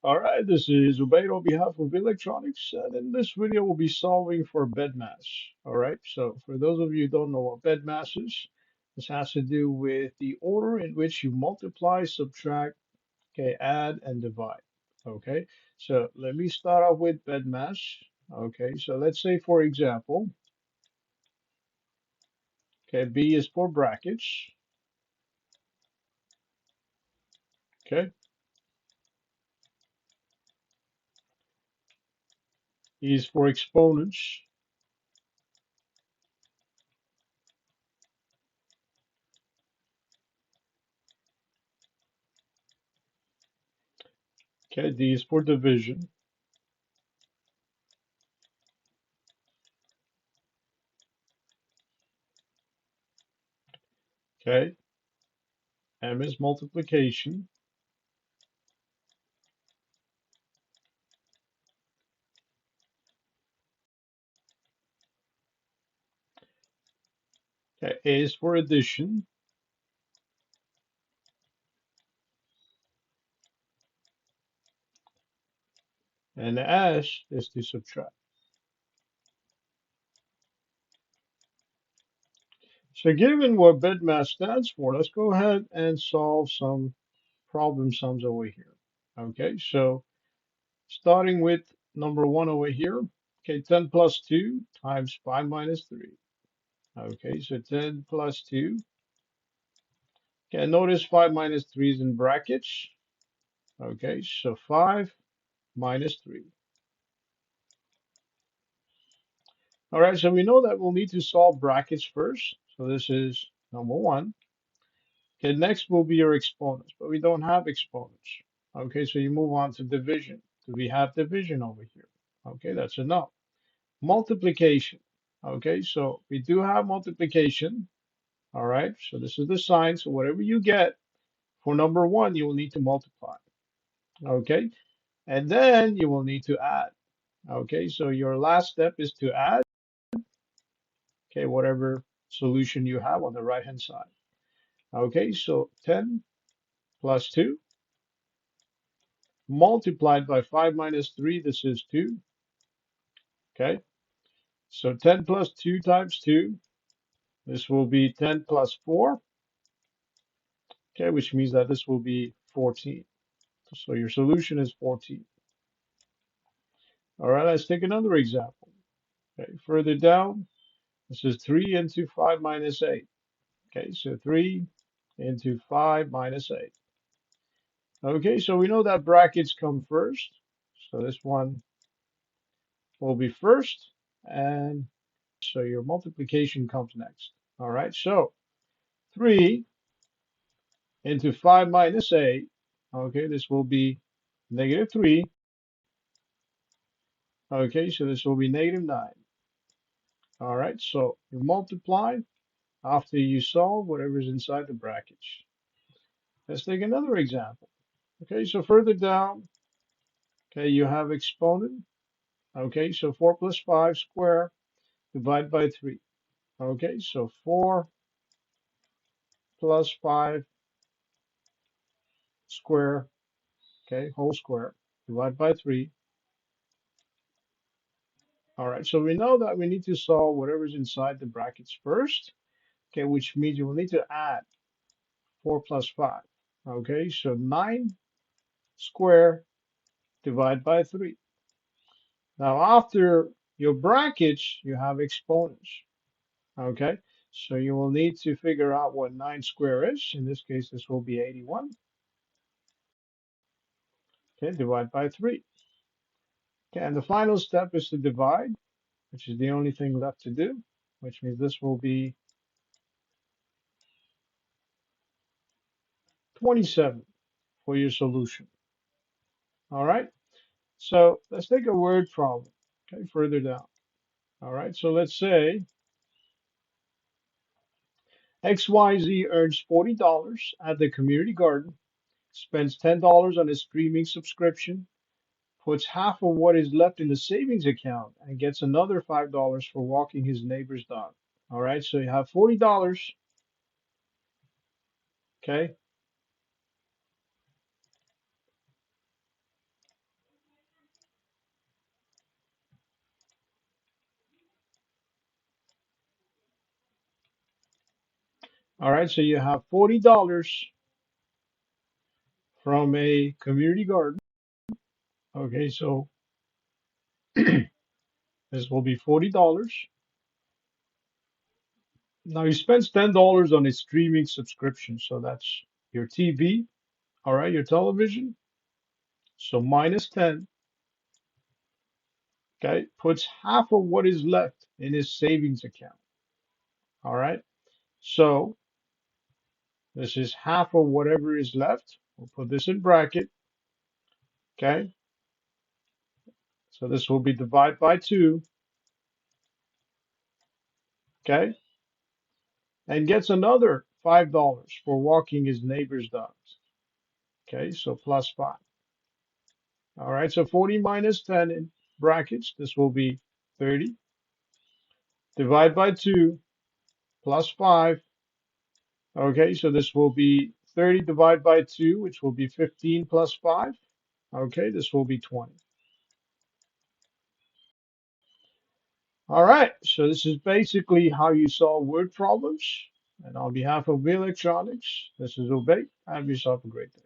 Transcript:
All right, this is Ubaid on behalf of electronics, and in this video we'll be solving for Bedmas. All right, so for those of you who don't know what Bedmas is, this has to do with the order in which you multiply, subtract, okay, add, and divide. Okay, so let me start off with Bedmas. Okay, so let's say for example, okay, B is for brackets. Okay, E is for exponents. Okay, D is for division. Okay, M is multiplication. Okay, A is for addition. And S is to subtract. So given what Bedmath stands for, let's go ahead and solve some problem sums over here. Okay, so starting with number one over here, okay, 10 plus 2 times 5 minus 3. Okay, so 10 plus 2. Okay, notice 5 minus 3 is in brackets. Okay, so 5 minus 3. All right, so we know that we'll need to solve brackets first. So this is number one. Okay, next will be your exponents, but we don't have exponents. Okay, so you move on to division. Do we have division over here? Okay, that's enough. Multiplication. Okay, so we do have multiplication. All right, so this is the sign. So whatever you get for number one, you will need to multiply. Okay, and then you will need to add. Okay, so your last step is to add, okay, whatever solution you have on the right hand side. Okay, so 10 plus 2 multiplied by 5 minus 3, this is 2. Okay, so 10 plus 2 times 2, this will be 10 plus 4. Okay, which means that this will be 14. So your solution is 14. All right, let's take another example. Okay, further down, this is 3 into 5 minus 8. Okay, so 3 into 5 minus 8. Okay, so we know that brackets come first. So this one will be first, and so your multiplication comes next. All right, so 3 into 5 minus 8. Okay, this will be negative 3. Okay, so this will be negative 9. All right, so you multiply after you solve whatever's inside the brackets. Let's take another example. Okay, so further down, okay, you have exponent. Okay, so 4 plus 5 square divided by 3. Okay, so 4 plus 5 square, okay, whole square divided by 3. All right, so we know that we need to solve whatever's inside the brackets first, okay, which means you will need to add 4 plus 5. Okay, so 9 square divided by 3. Now, after your brackets, you have exponents. Okay, so you will need to figure out what 9 square is. In this case, this will be 81. Okay, divide by 3. Okay, and the final step is to divide, which is the only thing left to do, which means this will be 27 for your solution. All right, so let's take a word problem, okay, further down. All right, so let's say XYZ earns $40 at the community garden, spends $10 on a streaming subscription, puts half of what is left in the savings account, and gets another $5 for walking his neighbor's dog. All right, so you have $40, okay? All right, so you have $40 from a community garden. Okay, so this will be $40. Now he spends $10 on his streaming subscription, so that's your TV, all right, your television. So minus 10, okay, puts half of what is left in his savings account. All right, so this is half of whatever is left. We'll put this in bracket, okay. So this will be divided by 2, okay, and gets another $5 for walking his neighbor's dogs. Okay, so plus 5. All right, so 40 minus 10 in brackets. This will be 30. Divide by 2 plus 5. Okay, so this will be 30 divided by 2, which will be 15 plus 5. Okay, this will be 20. All right, so this is basically how you solve word problems. And on behalf of Electronics, this is Obey. Have yourself a great day.